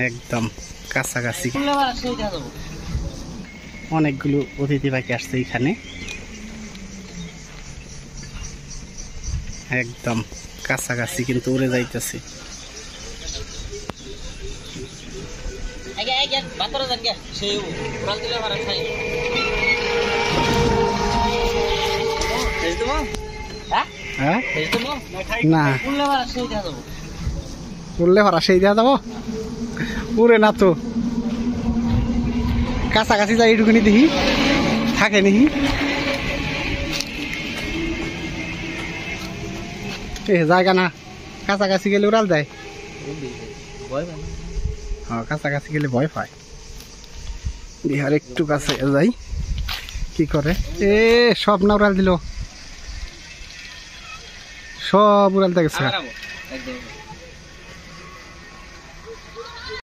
একদম কাছাকাছি অনেকগুলো অতিথি পাখি আসছে এখানে একদম কাছাকাছি কিন্তু উড়ে যাইতেছে না উড়লে ভাড়া সেই দেওয়া যাবো উড়ে না তো কাছাকাছি যাই এইটুকুনি দেখি থাকে নাকি জায়গা না কাছাকাছি গেলে উড়াল যায় কাছাকাছি গেলে ভয় পায় বিহার একটু কাছে যাই কি করে সব না উড়াল দিল সব উড়ালতে গেছে